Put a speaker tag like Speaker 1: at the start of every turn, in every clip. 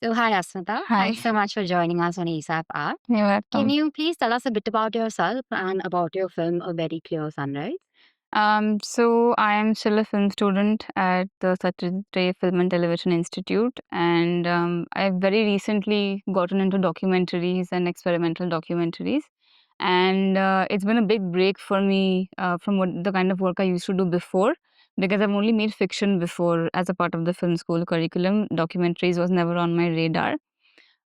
Speaker 1: So, hi, Asmita.
Speaker 2: Hi,
Speaker 1: Thanks so much for joining us on ASAP Art.
Speaker 2: you're
Speaker 1: Can
Speaker 2: welcome.
Speaker 1: you please tell us a bit about yourself and about your film, A Very Clear Sunrise?
Speaker 2: So I am still a film student at the Satyajit Ray Film and Television Institute, and I've very recently gotten into documentaries and experimental documentaries, and it's been a big break for me from what the kind of work I used to do before, because I've only made fiction before as a part of the film school curriculum. Documentaries was never on my radar.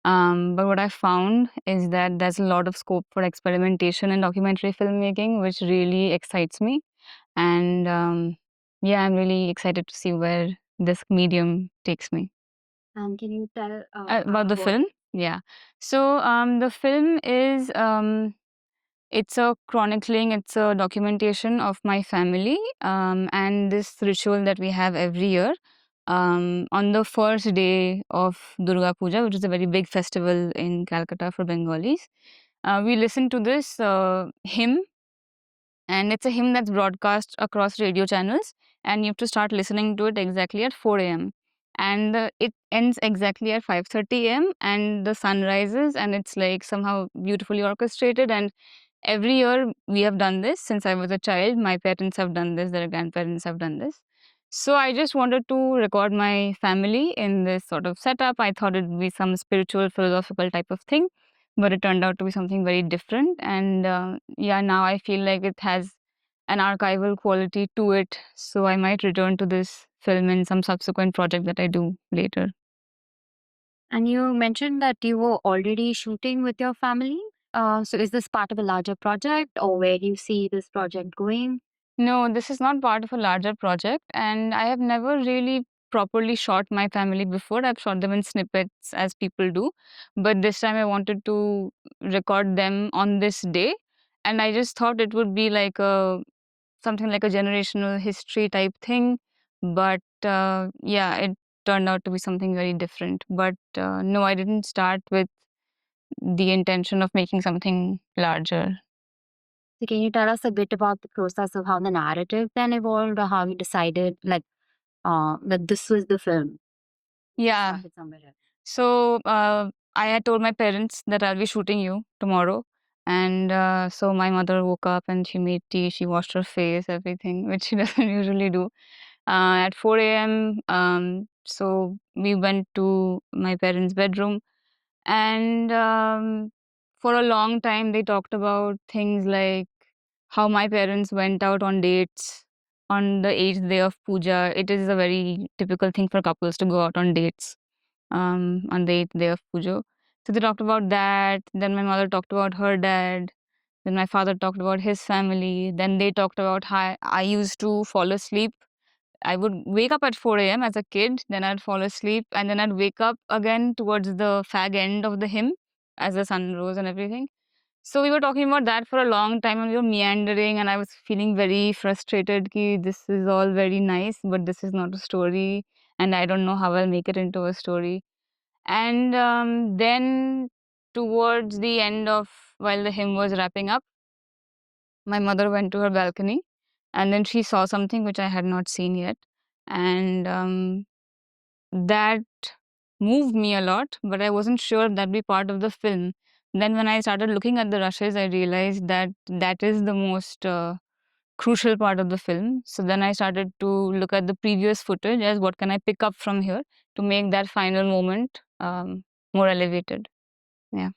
Speaker 2: But what I found is that there's a lot of scope for experimentation in documentary filmmaking, which really excites me. And yeah, I'm really excited to see where this medium takes me.
Speaker 1: And can you tell
Speaker 2: About the
Speaker 1: what?
Speaker 2: film, yeah. So the film is it's a chronicling, it's a documentation of my family, and this ritual that we have every year. On the first day of Durga Puja, which is a very big festival in Calcutta for Bengalis, we listen to this hymn, and it's a hymn that's broadcast across radio channels, and you have to start listening to it exactly at 4 a.m. And it ends exactly at 5:30 a.m. and the sun rises, and it's like somehow beautifully orchestrated. And every year we have done this since I was a child. My parents have done this, their grandparents have done this. So I just wanted to record my family in this sort of setup. I thought it'd be some spiritual, philosophical type of thing, but it turned out to be something very different. And yeah, now I feel like it has an archival quality to it. So I might return to this film in some subsequent project that I do later.
Speaker 1: And you mentioned that you were already shooting with your family. So, is this part of a larger project, or where do you see this project going?
Speaker 2: No, this is not part of a larger project, and I have never really properly shot my family before. I've shot them in snippets as people do, but this time I wanted to record them on this day, and I just thought it would be like a something like a generational history type thing, but yeah, it turned out to be something very different. But no, I didn't start with the intention of making something larger.
Speaker 1: So, can you tell us a bit about the process of how the narrative then evolved, or how you decided, that this was the film? It
Speaker 2: Yeah.
Speaker 1: started somewhere else.
Speaker 2: So I had told my parents that I'll be shooting you tomorrow. And so my mother woke up and she made tea, she washed her face, everything, which she doesn't usually do. At 4 a.m., so we went to my parents' bedroom. And for a long time, they talked about things like how my parents went out on dates on the eighth day of puja. It is a very typical thing for couples to go out on dates on the eighth day of puja. So they talked about that. Then my mother talked about her dad. Then my father talked about his family. Then they talked about how I used to fall asleep. I would wake up at 4 a.m. as a kid, then I'd fall asleep, and then I'd wake up again towards the fag end of the hymn as the sun rose and everything. So we were talking about that for a long time, and we were meandering, and I was feeling very frustrated ki this is all very nice, but this is not a story, and I don't know how I'll make it into a story. And then towards the end of while the hymn was wrapping up, my mother went to her balcony, and then she saw something which I had not seen yet, and that moved me a lot, but I wasn't sure if that'd be part of the film. Then when I started looking at the rushes, I realized that that is the most crucial part of the film. So then I started to look at the previous footage as what can I pick up from here to make that final moment more elevated. Yeah.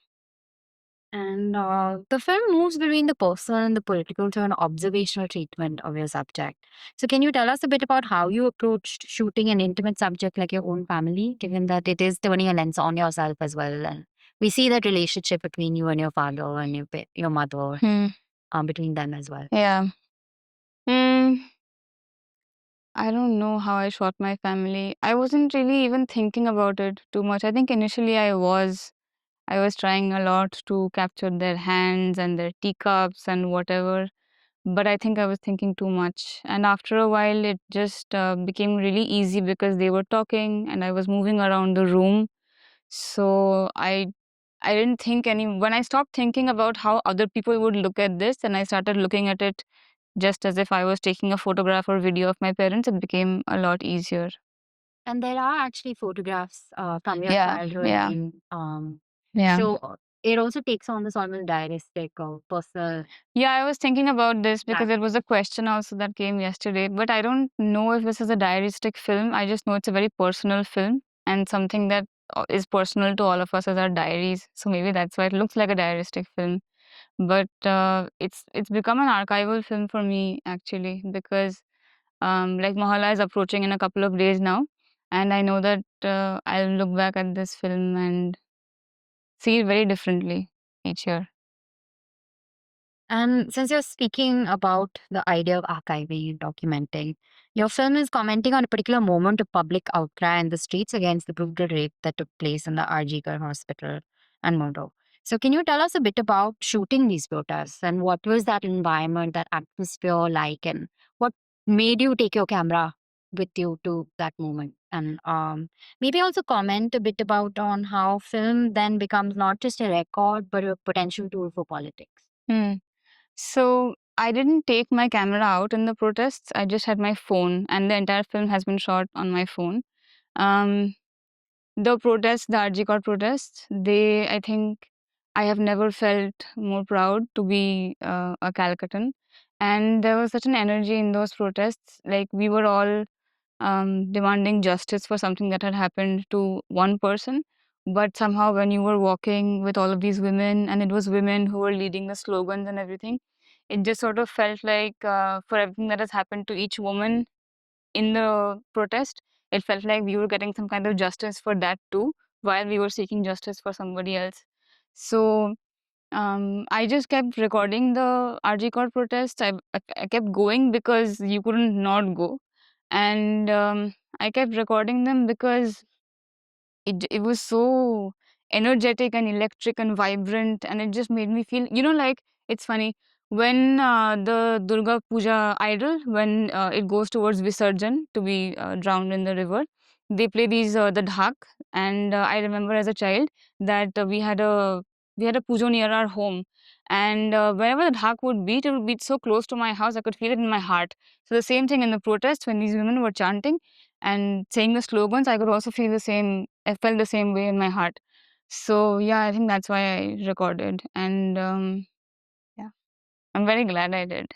Speaker 1: And the film moves between the personal and the political to an observational treatment of your subject. So, can you tell us a bit about how you approached shooting an intimate subject like your own family, given that it is turning a lens on yourself as well? And we see that relationship between you and your father and your mother,
Speaker 2: Hmm.
Speaker 1: between them as well.
Speaker 2: Yeah. Hmm. I don't know how I shot my family. I wasn't really even thinking about it too much. I think initially I was trying a lot to capture their hands and their teacups and whatever, but I think I was thinking too much. And after a while, it just became really easy because they were talking and I was moving around the room. So I didn't think any. When I stopped thinking about how other people would look at this, and I started looking at it just as if I was taking a photograph or video of my parents, it became a lot easier.
Speaker 1: And there are actually photographs from your
Speaker 2: Yeah,
Speaker 1: childhood
Speaker 2: yeah,
Speaker 1: in
Speaker 2: yeah.
Speaker 1: show. It also takes on this almost diaristic or personal
Speaker 2: Yeah, I was thinking about this because
Speaker 1: track.
Speaker 2: there was a question also that came yesterday, but I don't know if this is a diaristic film. I just know it's a very personal film and something that is personal to all of us as our diaries. So maybe that's why it looks like a diaristic film. But it's become an archival film for me actually because like Mahala is approaching in a couple of days now, and I know that I'll look back at this film and see it very differently each year.
Speaker 1: And since you're speaking about the idea of archiving and documenting, your film is commenting on a particular moment of public outcry in the streets against the brutal rape that took place in the Arjigar hospital and Mumbai. So, can you tell us a bit about shooting these protests and what was that environment, that atmosphere like, and what made you take your camera with you to that moment? And maybe also comment a bit about on how film then becomes not just a record but a potential tool for politics.
Speaker 2: Hmm. So I didn't take my camera out in the protests. I just had my phone, and the entire film has been shot on my phone. Um, the protests, the RG protests, I think, I have never felt more proud to be a Calcuttan. And there was such an energy in those protests. Like we were all demanding justice for something that had happened to one person. But somehow, when you were walking with all of these women, and it was women who were leading the slogans and everything, it just sort of felt like for everything that has happened to each woman in the protest, it felt like we were getting some kind of justice for that too, while we were seeking justice for somebody else. So I just kept recording the RG Court protest. I kept going because you couldn't not go. And I kept recording them because it was so energetic and electric and vibrant, and it just made me feel, like, it's funny when the Durga Puja idol, when it goes towards Visarjan to be drowned in the river, they play these the dhak. And I remember as a child that we had a pujo near our home, and whenever the dhak would beat, it would beat so close to my house, I could feel it in my heart. So the same thing in the protest, when these women were chanting and saying the slogans, I could also feel the same. I felt the same way in my heart. So yeah, I think that's why I recorded, and yeah, I'm very glad I did.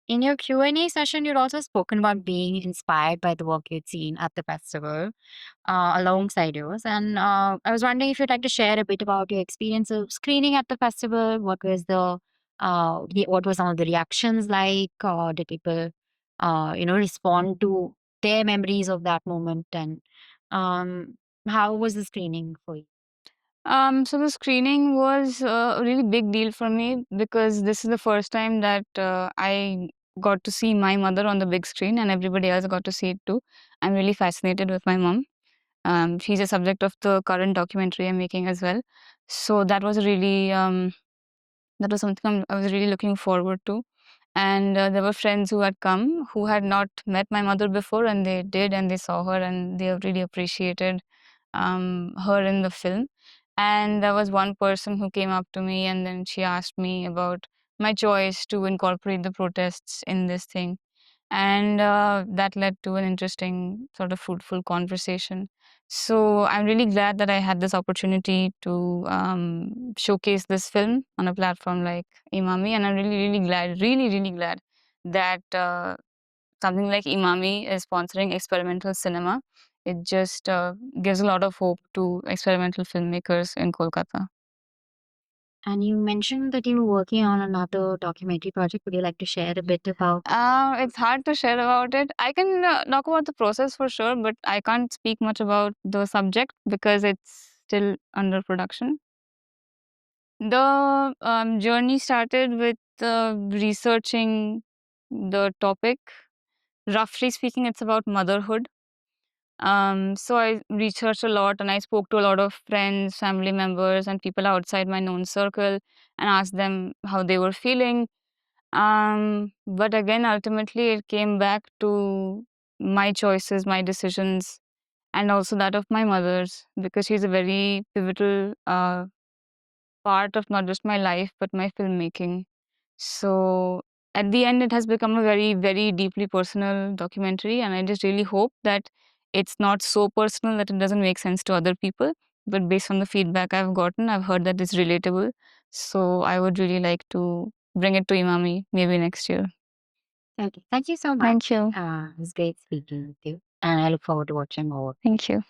Speaker 1: In your Q&A session, you'd also spoken about being inspired by the work you'd seen at the festival alongside yours. And I was wondering if you'd like to share a bit about your experience of screening at the festival. What was some of the reactions like? Did people, respond to their memories of that moment? And um, how was the screening for you?
Speaker 2: So the screening was a really big deal for me because this is the first time that I got to see my mother on the big screen, and everybody else got to see it too. I'm really fascinated with my mom. She's a subject of the current documentary I'm making as well. So that was something I was really looking forward to. And there were friends who had come who had not met my mother before, and they did, and they saw her, and they really appreciated her in the film. And there was one person who came up to me, and then she asked me about my choice to incorporate the protests in this thing. And that led to an interesting, sort of fruitful conversation. So I'm really glad that I had this opportunity to showcase this film on a platform like Imami, and I'm really, really glad, really, really glad that something like Imami is sponsoring experimental cinema. It just gives a lot of hope to experimental filmmakers in Kolkata.
Speaker 1: And you mentioned that you were working on another documentary project. Would you like to share a bit about?
Speaker 2: It's hard to share about it. I can talk about the process for sure, but I can't speak much about the subject because it's still under production. The journey started with researching the topic. Roughly speaking, it's about motherhood. So I researched a lot, and I spoke to a lot of friends, family members, and people outside my known circle, and asked them how they were feeling. But again, ultimately, it came back to my choices, my decisions, and also that of my mother's, because she's a very pivotal part of not just my life, but my filmmaking. So at the end, it has become a very, very deeply personal documentary, and I just really hope that it's not so personal that it doesn't make sense to other people. But based on the feedback I've gotten, I've heard that it's relatable. So I would really like to bring it to Imami maybe next year.
Speaker 1: Okay. Thank you so
Speaker 2: Thank
Speaker 1: much.
Speaker 2: you.
Speaker 1: It was great speaking with you. And I look forward to watching more.
Speaker 2: Thank you.